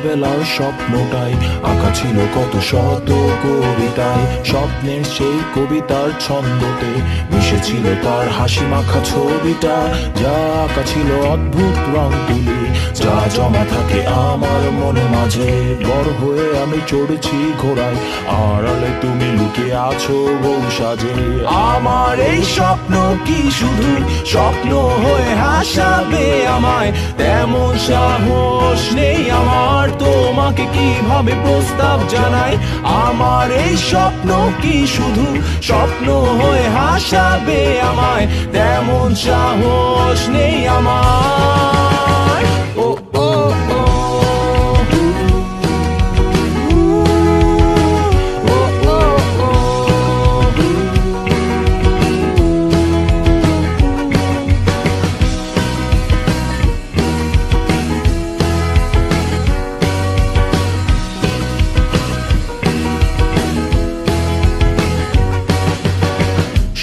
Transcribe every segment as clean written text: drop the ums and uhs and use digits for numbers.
ছোটবেলার স্বপ্নটাই আঁকা ছিল কত শত কবিতায়। স্বপ্নের সেই কবিতার ছন্দতে মিশেছিল তার হাসি মাখা ছবিটা, যা আঁকা ছিল অদ্ভুত রং তুলি, যা জমা থাকে আমার মনে মাঝে। বড় হয়ে আমি চড়েছি ঘোড়ায়, আড়ালে তুমি লুকিয়ে আছো বউ সাজে। আমার এই স্বপ্ন কি শুধু স্বপ্ন হয়ে হাসাবে আমায়, তেমন সাহস নেই আমার তোমাকে কিভাবে প্রস্তাব জানাই। আমার এই স্বপ্ন কি শুধু স্বপ্ন হয়ে হাসাবে আমায়, তেমন সাহস নেই আমার। ও ও ও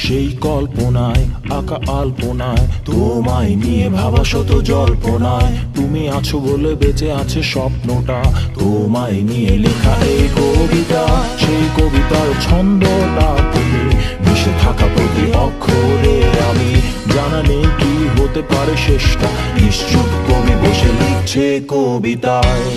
সেই কল্পনায় আঁকা আলপনায় তোমায় নিয়ে ভাবা শত জল্পনায়, তুমি আছো বলে বেঁচে আছে স্বপ্নটা, তোমায় নিয়ে লেখা এই কবিতা। সেই কবিতার ছন্দটা তুমি, মিশে থাকা প্রতি অক্ষরে আমি, জানা নেই কি হতে পারে শেষটা, নিশ্চুপ কবি বসে লিখছে কবিতায়।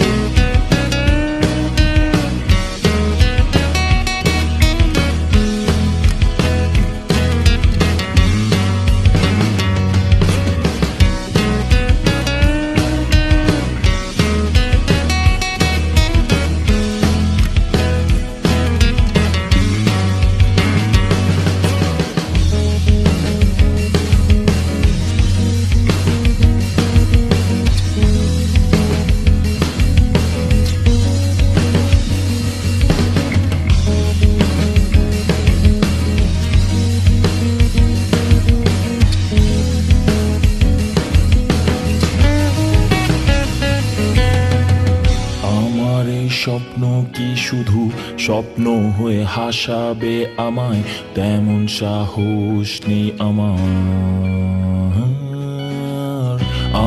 স্বপ্ন কি শুধু স্বপ্ন হয়ে হাসাবে আমায়, তেমন সাহস নেই আমার।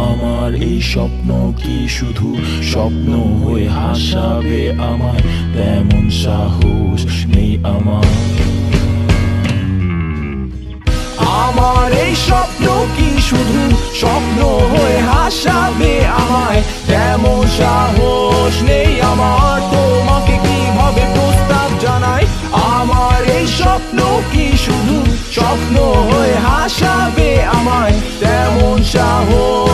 আমার এই স্বপ্ন কি শুধু স্বপ্ন হয়ে হাসাবে আমায়, তেমন সাহস নেই আমার। আমার এই স্বপ্ন কি শুধু স্বপ্ন হয়ে হাসাবে আমায়, তেমন সাহস নেই আমার তোমাকে কিভাবে প্রস্তাব জানাই। আমার এই স্বপ্ন কি শুধু স্বপ্ন হয়ে হাসাবে আমায়, তেমন সাহস